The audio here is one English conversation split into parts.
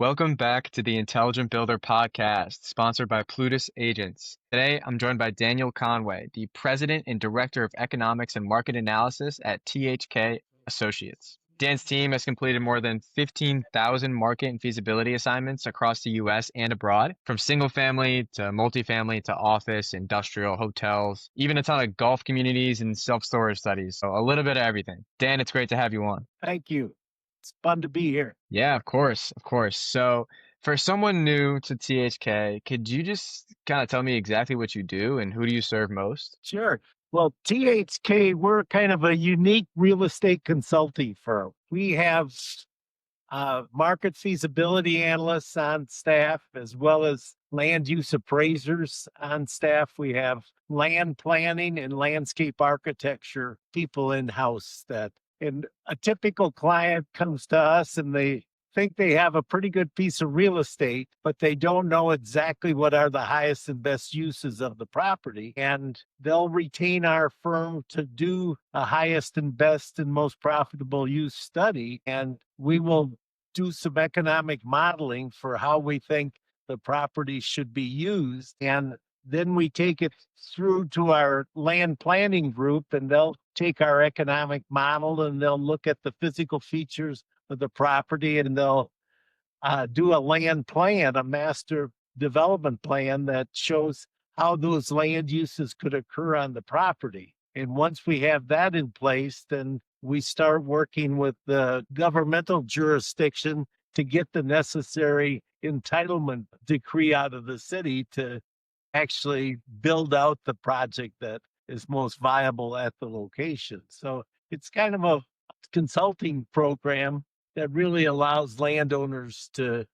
Welcome back to the Intelligent Builder podcast, sponsored by Plutus Agents. Today, I'm joined by Daniel Conway, the President and Director of Economics and Market Analysis at THK Associates. Dan's team has completed more than 15,000 market and feasibility assignments across the US and abroad, from single family to multifamily to office, industrial, hotels, even a ton of golf communities and self-storage studies. So a little bit of everything. Dan, it's great to have you on. Thank you. It's fun to be here. Yeah, of course, of course. So, for someone new to THK, could you just kind of tell me exactly what you do and who do you serve most? Sure. Well, THK, we're kind of a unique real estate consulting firm. We have market feasibility analysts on staff, as well as land use appraisers on staff. We have land planning and landscape architecture people in house and a typical client comes to us and they think they have a pretty good piece of real estate, but they don't know exactly what are the highest and best uses of the property. And they'll retain our firm to do a highest and best and most profitable use study. And we will do some economic modeling for how we think the property should be used. And then we take it through to our land planning group, and they'll take our economic model and they'll look at the physical features of the property, and they'll do a land plan, a master development plan that shows how those land uses could occur on the property. And once we have that in place, then we start working with the governmental jurisdiction to get the necessary entitlement decree out of the city to actually build out the project that is most viable at the location. So it's kind of a consulting program that really allows landowners to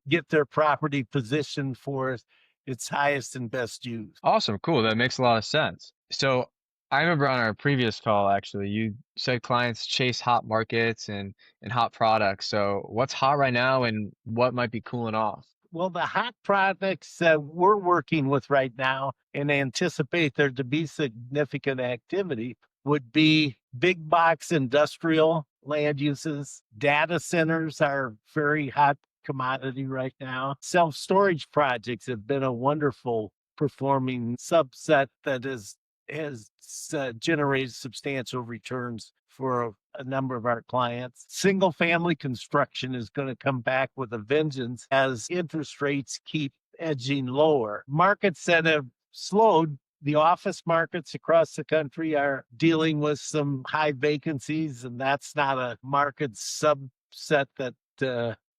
get their property positioned for its highest and best use. Awesome, cool. That makes a lot of sense. So, I remember on our previous call, actually, you said clients chase hot markets and hot products. So, what's hot right now and what might be cooling off? Well, the hot products that we're working with right now and anticipate there to be significant activity would be big box industrial land uses. Data centers are very hot commodity right now. Self-storage projects have been a wonderful performing subset that has generated substantial returns for a number of our clients. Single family construction is going to come back with a vengeance as interest rates keep edging lower. Markets that have slowed, the office markets across the country are dealing with some high vacancies, and that's not a market subset that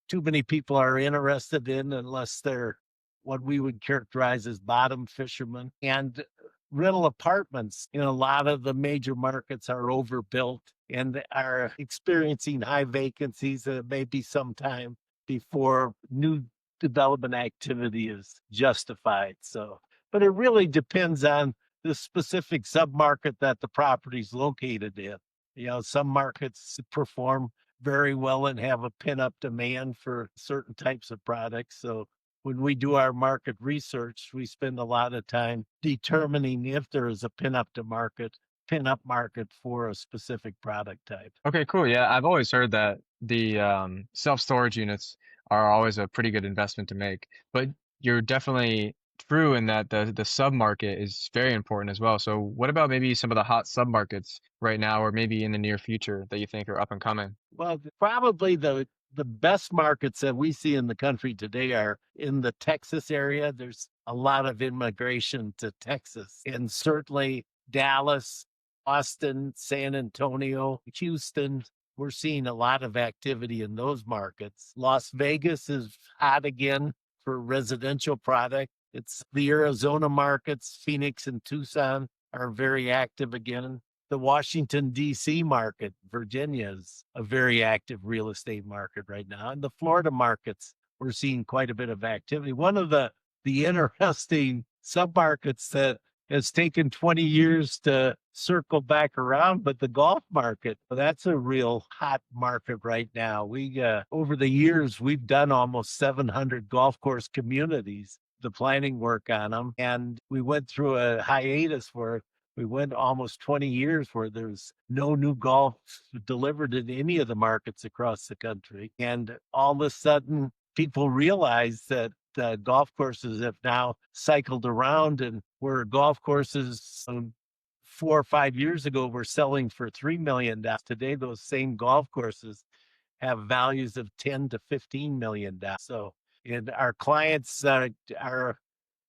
too many people are interested in unless they're what we would characterize as bottom fishermen. And rental apartments in a lot of the major markets are overbuilt and are experiencing high vacancies. It may be some time before new development activity is justified. So, but it really depends on the specific submarket that the property is located in. You know, some markets perform very well and have a pin-up demand for certain types of products. So when we do our market research, we spend a lot of time determining if there is a pin-up market for a specific product type. Okay, cool. Yeah, I've always heard that the self-storage units are always a pretty good investment to make, but you're definitely true in that the sub-market is very important as well. So what about maybe some of the hot sub-markets right now or maybe in the near future that you think are up and coming? Well, probably the best markets that we see in the country today are in the Texas area. There's a lot of immigration to Texas, and certainly Dallas, Austin, San Antonio, Houston. We're seeing a lot of activity in those markets. Las Vegas is hot again for residential product. It's the Arizona markets, Phoenix and Tucson are very active again. The Washington, D.C. market, Virginia is a very active real estate market right now. And the Florida markets, we're seeing quite a bit of activity. One of the interesting submarkets that has taken 20 years to circle back around, but the golf market, that's a real hot market right now. We, over the years, we've done almost 700 golf course communities, the planning work on them. And we went through a hiatus where we went almost 20 years where there's no new golf delivered in any of the markets across the country. And all of a sudden, people realize that golf courses have now cycled around, and where golf courses 4 or 5 years ago were selling for $3 million. Today, those same golf courses have values of 10 to 15 million. So, and our clients are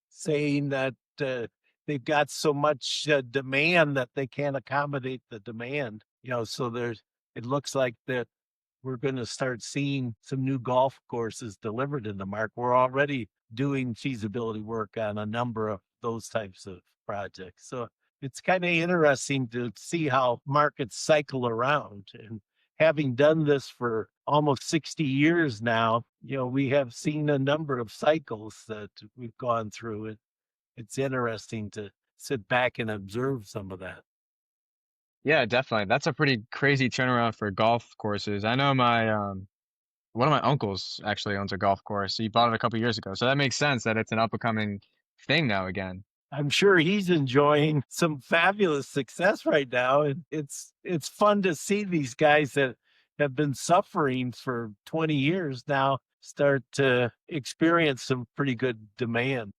saying that they've got so much demand that they can't accommodate the demand. So it looks like that we're going to start seeing some new golf courses delivered in the market. We're already doing feasibility work on a number of those types of projects. So it's kind of interesting to see how markets cycle around. And having done this for almost 60 years now, we have seen a number of cycles that we've gone through. It's interesting to sit back and observe some of that. Yeah, definitely. That's a pretty crazy turnaround for golf courses. I know my one of my uncles actually owns a golf course. He bought it a couple years ago. So that makes sense that it's an up and coming thing now again. I'm sure he's enjoying some fabulous success right now. And it's fun to see these guys that have been suffering for 20 years now start to experience some pretty good demand.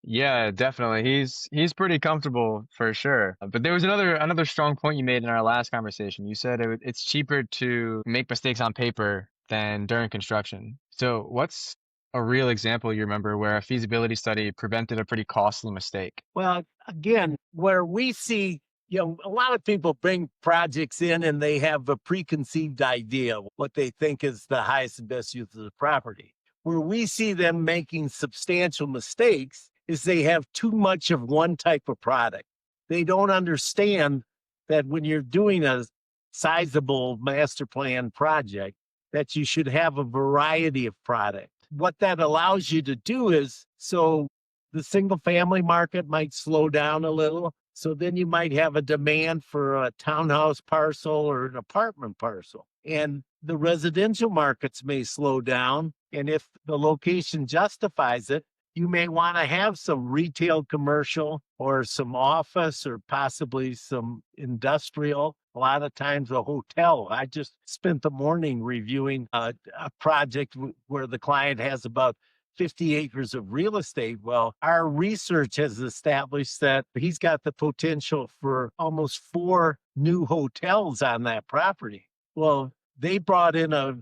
Yeah, definitely. He's pretty comfortable for sure. But there was another strong point you made in our last conversation. You said it's cheaper to make mistakes on paper than during construction. So what's a real example you remember where a feasibility study prevented a pretty costly mistake? Well, again, where we see, a lot of people bring projects in and they have a preconceived idea of what they think is the highest and best use of the property. Where we see them making substantial mistakes is they have too much of one type of product. They don't understand that when you're doing a sizable master plan project, that you should have a variety of product. What that allows you to do is, so the single family market might slow down a little. So then you might have a demand for a townhouse parcel or an apartment parcel. And the residential markets may slow down. And if the location justifies it, you may want to have some retail commercial or some office or possibly some industrial. A lot of times a hotel. I just spent the morning reviewing a project where the client has about 50 acres of real estate. Well, our research has established that he's got the potential for almost 4 new hotels on that property. Well, they brought in a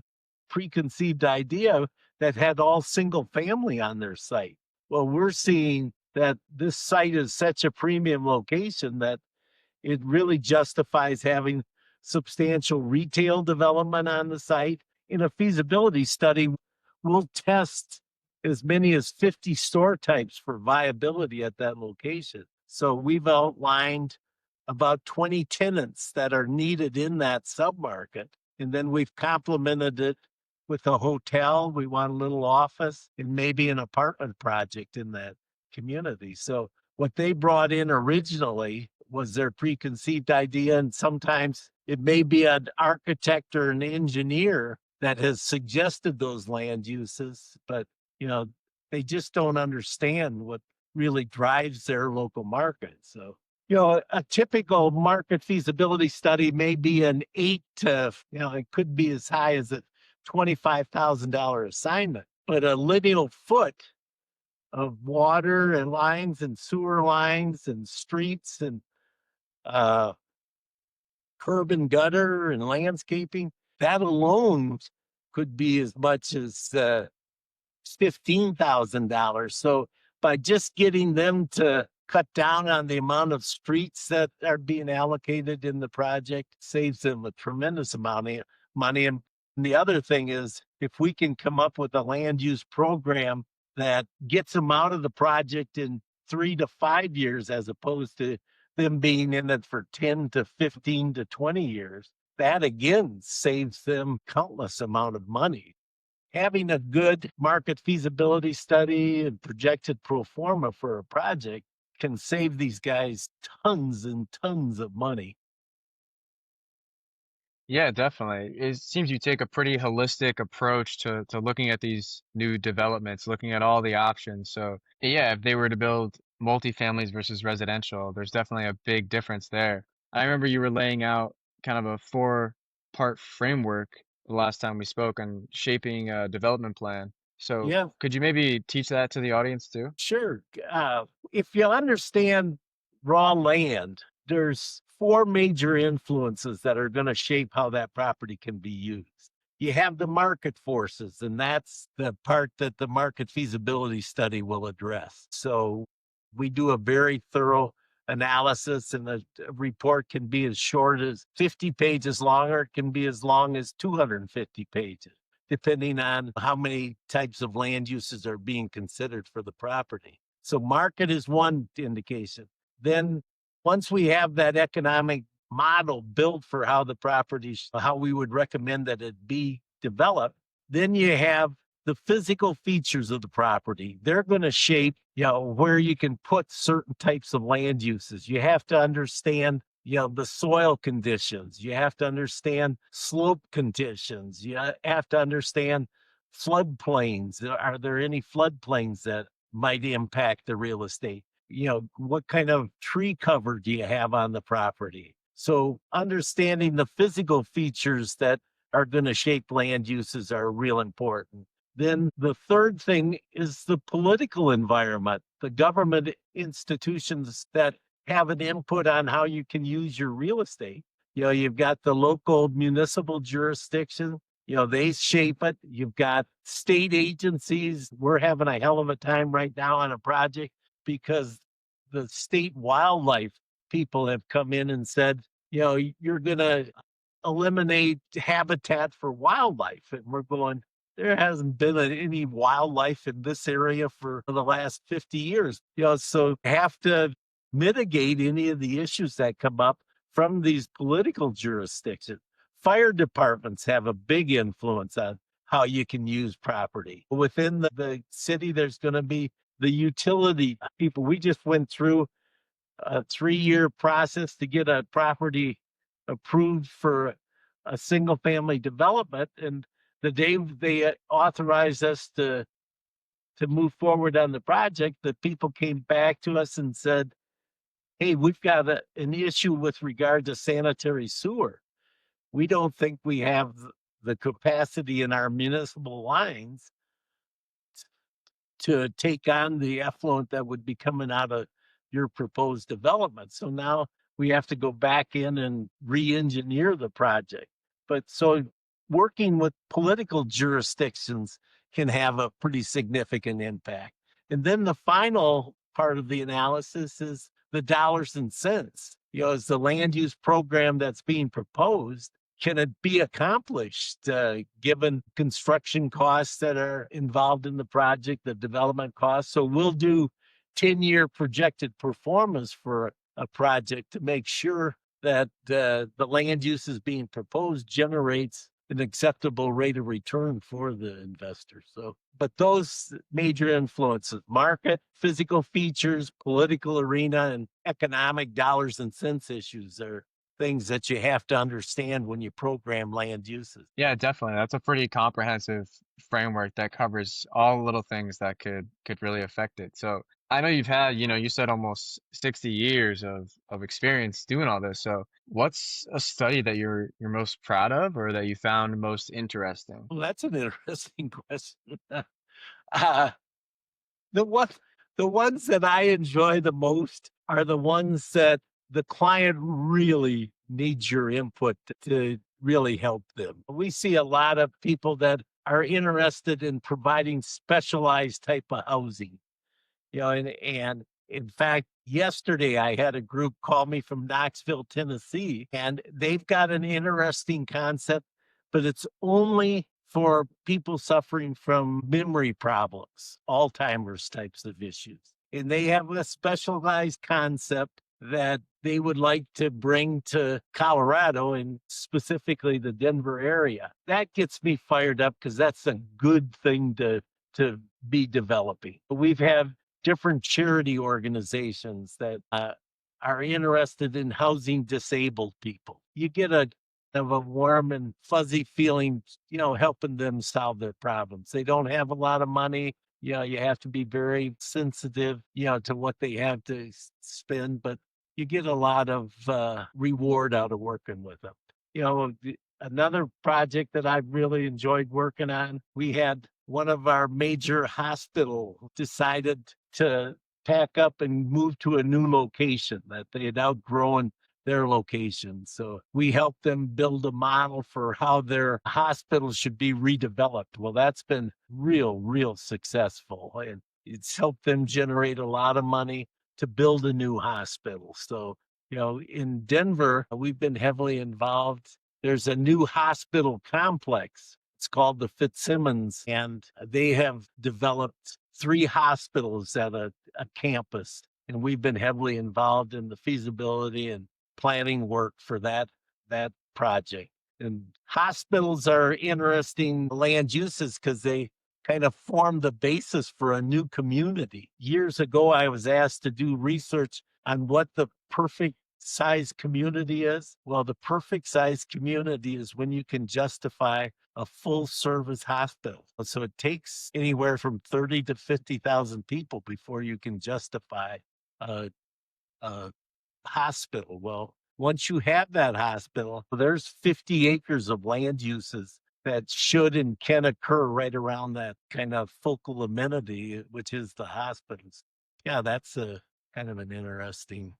preconceived idea that had all single family on their site. Well, we're seeing that this site is such a premium location that it really justifies having substantial retail development on the site. In a feasibility study, we'll test as many as 50 store types for viability at that location. So we've outlined about 20 tenants that are needed in that submarket. And then we've complemented it with a hotel. We want a little office and maybe an apartment project in that community. So what they brought in originally was their preconceived idea. And sometimes it may be an architect or an engineer that has suggested those land uses, but they just don't understand what really drives their local market. So, a typical market feasibility study may be an 8 to, it could be as high as a $25,000 assignment, but a lineal foot of water and lines and sewer lines and streets and uh, curb and gutter and landscaping, that alone could be as much as $15,000. So by just getting them to cut down on the amount of streets that are being allocated in the project saves them a tremendous amount of money. And the other thing is, if we can come up with a land use program that gets them out of the project in 3 to 5 years, as opposed to them being in it for 10 to 15 to 20 years, that again saves them countless amount of money. Having a good market feasibility study and projected pro forma for a project can save these guys tons and tons of money. Yeah, definitely. It seems you take a pretty holistic approach to looking at these new developments, looking at all the options. So, yeah, if they were to build multifamilies versus residential, there's definitely a big difference there. I remember you were laying out kind of a four-part framework the last time we spoke on shaping a development plan. So Yeah, could you maybe teach that to the audience too? sure. If you understand raw land, there's four major influences that are going to shape how that property can be used. You have the market forces, and that's the part that the market feasibility study will address. So we do a very thorough analysis, and the report can be as short as 50 pages long, or it can be as long as 250 pages, depending on how many types of land uses are being considered for the property. So market is one indication. Then once we have that economic model built for how the property, how we would recommend that it be developed, then you have the physical features of the property. They're going to shape, where you can put certain types of land uses. You have to understand, the soil conditions. You have to understand slope conditions. You have to understand floodplains. Are there any floodplains that might impact the real estate? What kind of tree cover do you have on the property? So understanding the physical features that are going to shape land uses are real important. Then the third thing is the political environment, the government institutions that have an input on how you can use your real estate. You've got the local municipal jurisdiction, they shape it. You've got state agencies. We're having a hell of a time right now on a project because the state wildlife people have come in and said, you're going to eliminate habitat for wildlife. And we're going, there hasn't been any wildlife in this area for the last 50 years. So have to mitigate any of the issues that come up from these political jurisdictions. Fire departments have a big influence on how you can use property. Within the city, there's going to be the utility people. We just went through a 3-year process to get a property approved for a single family development. And the day they authorized us to move forward on the project, the people came back to us and said, hey, we've got an issue with regard to sanitary sewer. We don't think we have the capacity in our municipal lines to take on the effluent that would be coming out of your proposed development. So now we have to go back in and re-engineer the project. But so working with political jurisdictions can have a pretty significant impact. And then the final part of the analysis is the dollars and cents. Is the land use program that's being proposed, can it be accomplished given construction costs that are involved in the project, the development costs? So we'll do 10-year projected performance for a project to make sure that the land use is being proposed generates an acceptable rate of return for the investor. So, but those major influences, market, physical features, political arena, and economic dollars and cents issues are things that you have to understand when you program land uses. Yeah, definitely. That's a pretty comprehensive framework that covers all the little things that could really affect it. So I know you've had, you said almost 60 years of experience doing all this. So what's a study that you're most proud of or that you found most interesting? Well, that's an interesting question. uh, the one, the ones that I enjoy the most are the ones that the client really needs your input to really help them. We see a lot of people that are interested in providing specialized type of housing, and in fact, yesterday I had a group call me from Knoxville, Tennessee, and they've got an interesting concept, but it's only for people suffering from memory problems, Alzheimer's types of issues. And they have a specialized concept that they would like to bring to Colorado and specifically the Denver area. That gets me fired up because that's a good thing to be developing. We've had different charity organizations that are interested in housing disabled people. You get a warm and fuzzy feeling, helping them solve their problems. They don't have a lot of money. You have to be very sensitive, to what they have to spend, but you get a lot of reward out of working with them. Another project that I really enjoyed working on, we had one of our major hospital decided to pack up and move to a new location that they had outgrown their location. So we helped them build a model for how their hospital should be redeveloped. Well, that's been real successful. And it's helped them generate a lot of money to build a new hospital. So, in Denver, we've been heavily involved. There's a new hospital complex. It's called the Fitzsimmons, and they have developed 3 hospitals at a campus. And we've been heavily involved in the feasibility and planning work for that project. And hospitals are interesting land uses because they kind of form the basis for a new community. Years ago, I was asked to do research on what the perfect size community is. Well, the perfect size community is when you can justify a full service hospital. So it takes anywhere from 30 to 50,000 people before you can justify a hospital. Well, once you have that hospital, there's 50 acres of land uses that should and can occur right around that kind of focal amenity, which is the hospitals. Yeah, that's a kind of an interesting,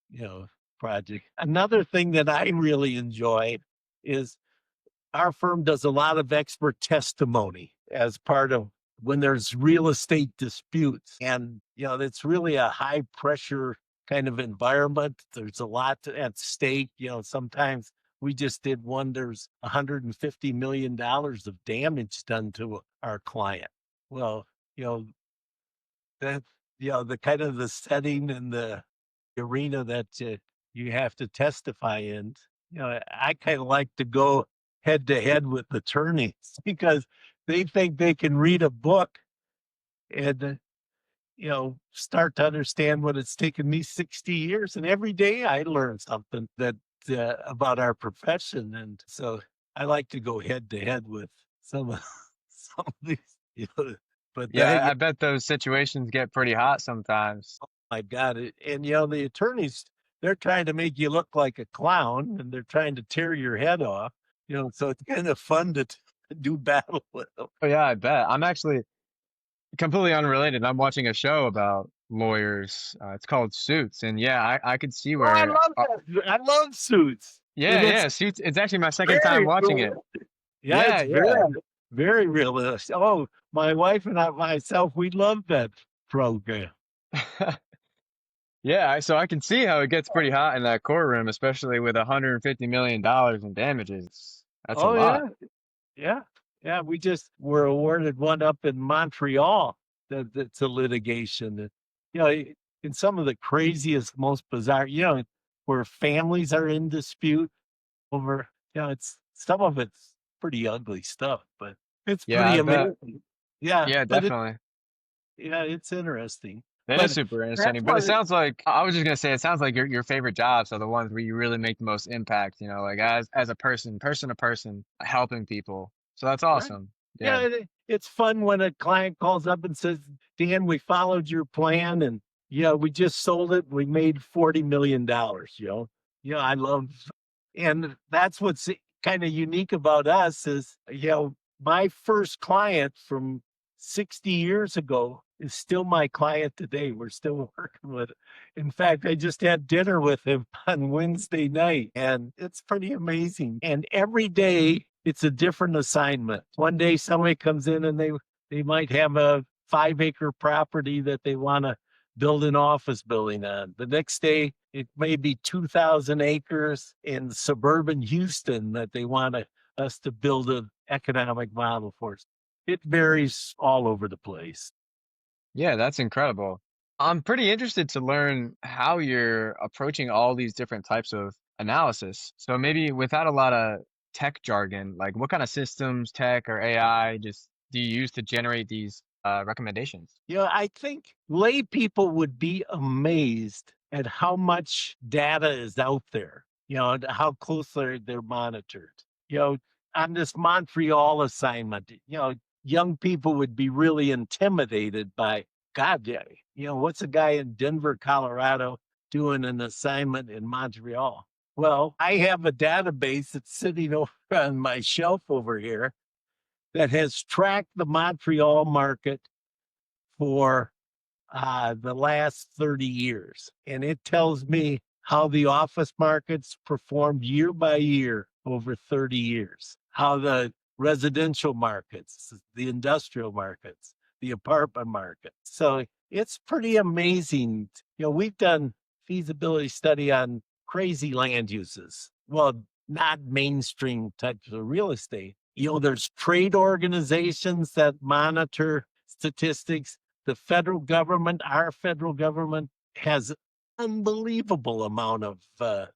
you know, project. Another thing that I really enjoy is our firm does a lot of expert testimony as part of when there's real estate disputes. And, it's really a high pressure kind of environment. There's a lot at stake. Sometimes we just did one, there's $150 million of damage done to our client. Well, you know, that, the kind of the setting and the arena that you have to testify in, I kind of like to go head to head with attorneys because they think they can read a book and, start to understand what it's taken me 60 years. And every day I learn something that about our profession. And so I like to go head to head with some of, some of these, but Yeah, that, I bet those situations get pretty hot sometimes. I got it. And the attorneys, they're trying to make you look like a clown and they're trying to tear your head off. So it's kind of fun to do battle with them. Oh yeah, I bet. I'm actually completely unrelated. I'm watching a show about lawyers. It's called Suits, and yeah, I could see Oh, I where. love that. I love Suits. Yeah, And it's yeah, Suits. It's actually my second time very watching it. realistic. Yeah, it's Yeah, yeah. very realistic. Oh, my wife and myself, we love that program. Yeah, so I can see how it gets pretty hot in that courtroom, especially with $150 million in damages. That's a Oh, lot. yeah. Yeah. Yeah. We just were awarded one up in Montreal that's a litigation. In some of the craziest, most bizarre, where families are in dispute over, it's some of it's pretty ugly stuff, but it's Yeah, pretty I bet. amazing. Yeah. Yeah, But definitely. it's interesting. That is But super that's interesting. But it what, sounds like I was just gonna say it sounds like your favorite jobs are the ones where you really make the most impact, like as a person to person, helping people. So that's right. awesome. Yeah, Yeah. it's fun when a client calls up and says, "Dan, we followed your plan, and we just sold it. We made $40 million." I love, and that's what's kind of unique about us is, my first client from 60 years ago is still my client today. We're still working with it. In fact, I just had dinner with him on Wednesday night, and it's pretty amazing. And every day it's a different assignment. One day somebody comes in and they might have a 5 acre property that they want to build an office building on. The next day it may be 2,000 acres in suburban Houston that they want us to build an economic model for. It varies all over the place. Yeah, that's incredible. I'm pretty interested to learn how you're approaching all these different types of analysis. So maybe without a lot of tech jargon, like what kind of systems, tech or AI just do you use to generate these recommendations? I think lay people would be amazed at how much data is out there, and how closely they're monitored. You know, on this Montreal assignment, young people would be really intimidated by, God, yeah, what's a guy in Denver, Colorado doing an assignment in Montreal? Well, I have a database that's sitting over on my shelf over here that has tracked the Montreal market for the last 30 years. And it tells me how the office markets performed year by year over 30 years, how the residential markets, the industrial markets, the apartment market. So it's pretty amazing. We've done feasibility study on crazy land uses. Well, not mainstream types of real estate. There's trade organizations that monitor statistics. The federal government, our federal government, has unbelievable amount of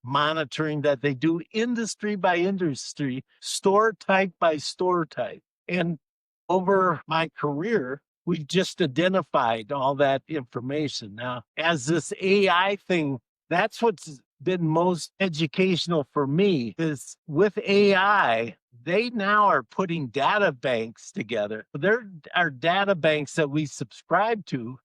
monitoring that they do industry by industry, store type by store type. And over my career, we just identified all that information. Now, as this AI thing, that's what's been most educational for me is with AI, they now are putting data banks together. There are data banks that we subscribe to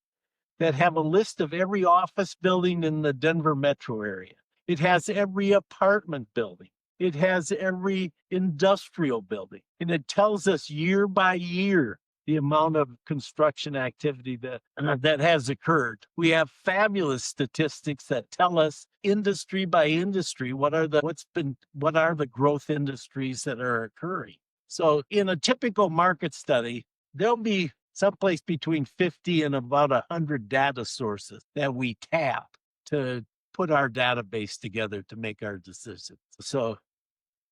that have a list of every office building in the Denver metro area. It has every apartment building. It has every industrial building. And it tells us year by year the amount of construction activity that has occurred. We have fabulous statistics that tell us industry by industry what are the growth industries that are occurring. So in a typical market study, there'll be someplace between 50 and about 100 data sources that we tap to put our database together to make our decisions. So,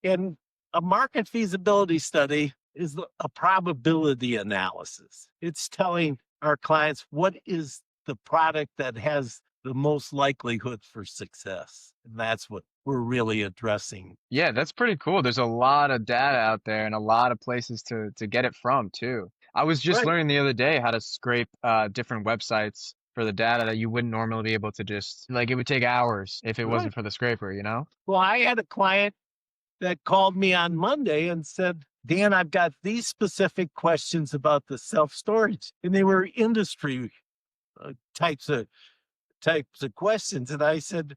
in a market feasibility study is a probability analysis. It's telling our clients what is the product that has the most likelihood for success. And that's what we're really addressing. Yeah, that's pretty cool. There's a lot of data out there and a lot of places to get it from too. I was just Right, learning the other day how to scrape different websites for the data that you wouldn't normally be able to just like it would take hours if it right. wasn't for the scraper, you know? Well, I had a client that called me on Monday and said, Dan, I've got these specific questions about the self storage. And they were industry types of questions. And I said,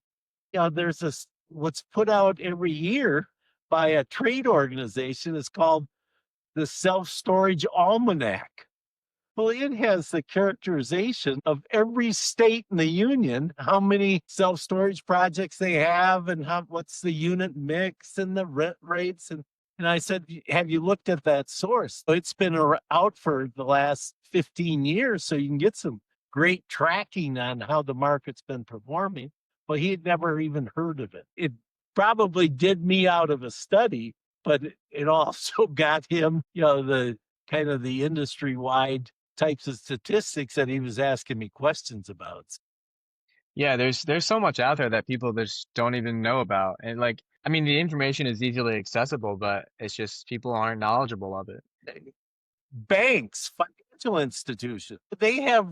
there's what's put out every year by a trade organization is called the Self Storage Almanac. Well, it has the characterization of every state in the union, how many self-storage projects they have and what's the unit mix and the rent rates. And I said, have you looked at that source? It's been out for the last 15 years, so you can get some great tracking on how the market's been performing. But he had never even heard of it. It probably did me out of a study, but it also got him, the kind of the industry wide types of statistics that he was asking me questions about. Yeah, there's so much out there that people just don't even know about. And like, I mean, the information is easily accessible, but it's just people aren't knowledgeable of it. Banks, financial institutions, they have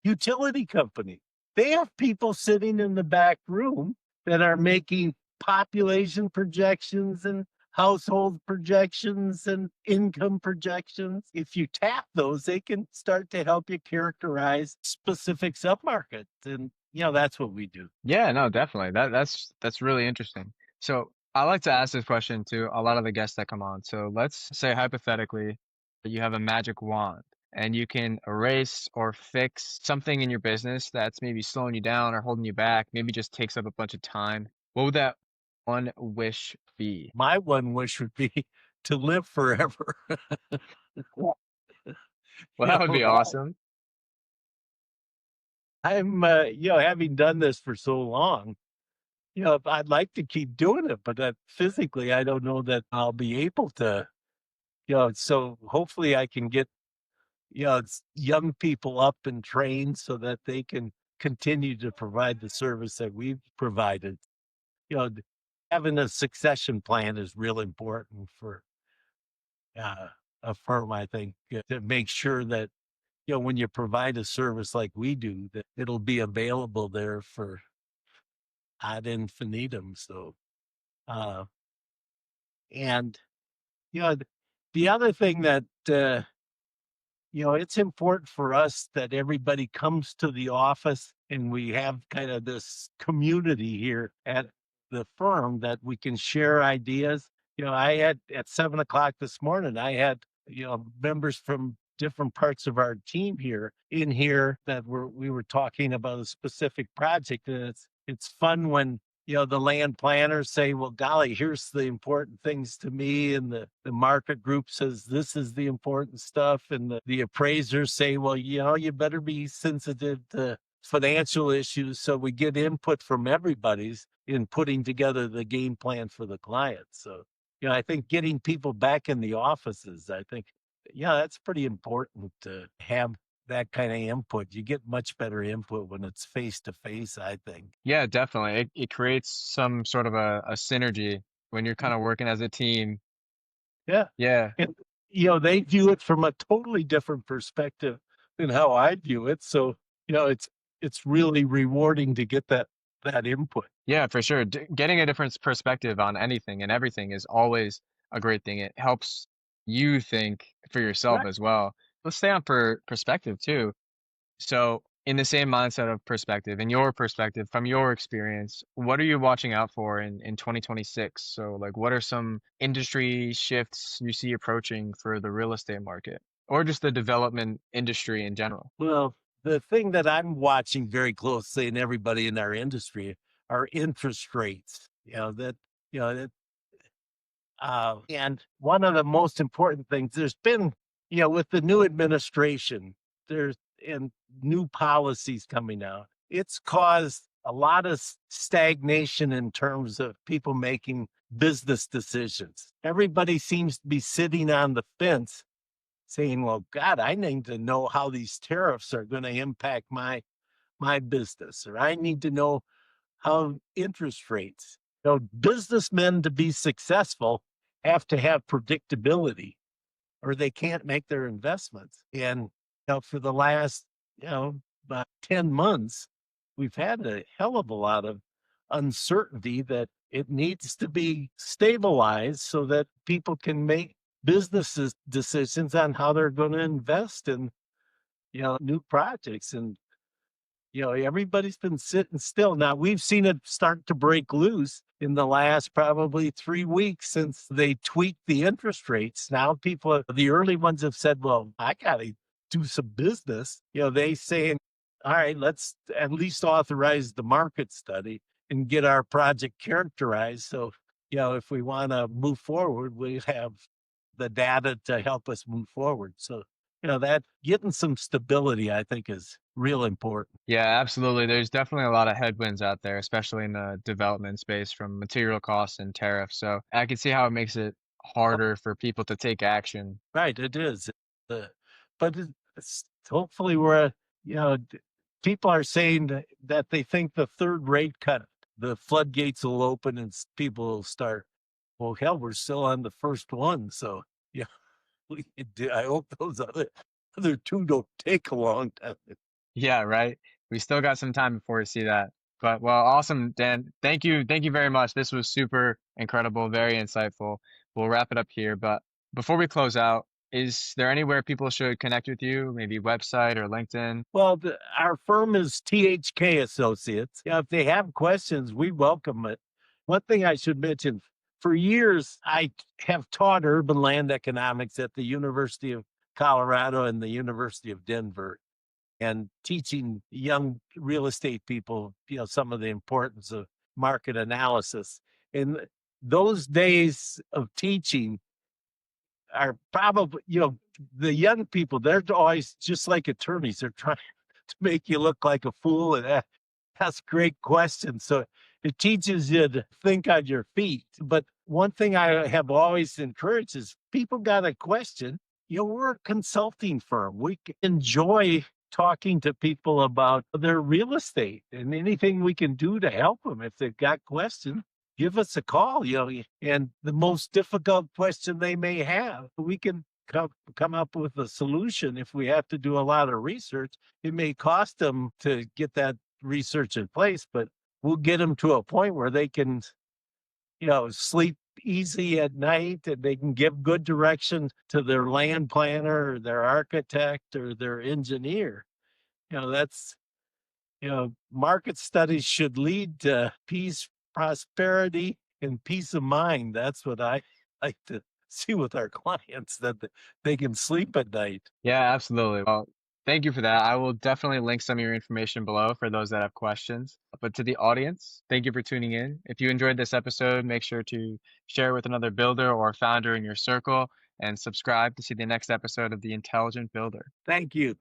utility companies. They have people sitting in the back room that are making population projections and household projections and income projections. If you tap those, they can start to help you characterize specific submarkets. And that's what we do. Yeah, no, definitely. That's really interesting. So I like to ask this question to a lot of the guests that come on. So let's say hypothetically that you have a magic wand and you can erase or fix something in your business that's maybe slowing you down or holding you back, maybe just takes up a bunch of time. What would that one wish be? My one wish would be to live forever. Well, you that would be know, awesome. I'm, having done this for so long, I'd like to keep doing it, but physically, I don't know that I'll be able to, so hopefully I can get, young people up and trained so that they can continue to provide the service that we've provided. You know, having a succession plan is real important for uh, a firm, I think, to make sure that, when you provide a service like we do, that it'll be available there for ad infinitum. So, uh, and the other thing that it's important for us that everybody comes to the office and we have kind of this community here at the firm that we can share ideas. I had at 7 o'clock this morning, I had, members from different parts of our team here in here that we were talking about a specific project. And it's fun when the land planners say, well, golly, here's the important things to me. And the market group says, this is the important stuff. And the appraisers say, well, you better be sensitive to financial issues. So we get input from everybody's in putting together the game plan for the client. So, I think getting people back in the offices, I think, that's pretty important to have that kind of input. You get much better input when it's face to face, I think. Yeah, definitely. It creates some sort of a synergy when you're kind of working as a team. Yeah. Yeah. And, they view it from a totally different perspective than how I view it. So, it's really rewarding to get that input. Yeah, for sure. Getting a different perspective on anything and everything is always a great thing. It helps you think for yourself Right. as well. Let's stay on perspective too. So, in the same mindset of perspective, in your perspective, from your experience, what are you watching out for in 2026? So, like, what are some industry shifts you see approaching for the real estate market or just the development industry in general? Well, the thing that I'm watching very closely and everybody in our industry are interest rates. And one of the most important things there's been, with the new administration, there's and new policies coming out, it's caused a lot of stagnation in terms of people making business decisions. Everybody seems to be sitting on the fence saying, well, God, I need to know how these tariffs are going to impact my business, or I need to know how interest rates. Businessmen to be successful have to have predictability or they can't make their investments. And for the last, about 10 months, we've had a hell of a lot of uncertainty that it needs to be stabilized so that people can make businesses decisions on how they're going to invest in, new projects. And everybody's been sitting still. Now we've seen it start to break loose in the last probably 3 weeks since they tweaked the interest rates. Now the early ones have said, well, I got to do some business. They saying, all right, let's at least authorize the market study and get our project characterized. So, if we want to move forward, we have the data to help us move forward. So, that getting some stability, I think, is real important. Yeah, absolutely. There's definitely a lot of headwinds out there, especially in the development space from material costs and tariffs. So I can see how it makes it harder for people to take action. Right, it is. Uh, but hopefully we're, people are saying that they think the third rate cut, the floodgates will open and people will start. Well, hell, we're still on the first one. So, yeah, I hope those other two don't take a long time. Yeah, right. We still got some time before we see that. But well, awesome, Dan. Thank you. Thank you very much. This was super incredible, very insightful. We'll wrap it up here. But before we close out, is there anywhere people should connect with you? Maybe website or LinkedIn? Well, our firm is THK Associates. If they have questions, we welcome it. One thing I should mention, for years, I have taught urban land economics at the University of Colorado and the University of Denver, and teaching young real estate people, some of the importance of market analysis. In those days of teaching, are probably, the young people, they're always just like attorneys. They're trying to make you look like a fool and ask great questions. So it teaches you to think on your feet. But one thing I have always encouraged is people got a question. We're a consulting firm. We enjoy talking to people about their real estate and anything we can do to help them. If they've got questions, give us a call, and the most difficult question they may have, we can come up with a solution. If we have to do a lot of research, it may cost them to get that research in place, but we'll get them to a point where they can, sleep easy at night and they can give good direction to their land planner or their architect or their engineer. That's, market studies should lead to peace, prosperity and peace of mind. That's what I like to see with our clients, that they can sleep at night. Yeah, absolutely. Well, thank you for that. I will definitely link some of your information below for those that have questions. But to the audience, thank you for tuning in. If you enjoyed this episode, make sure to share it with another builder or founder in your circle and subscribe to see the next episode of The Intelligent Builder. Thank you.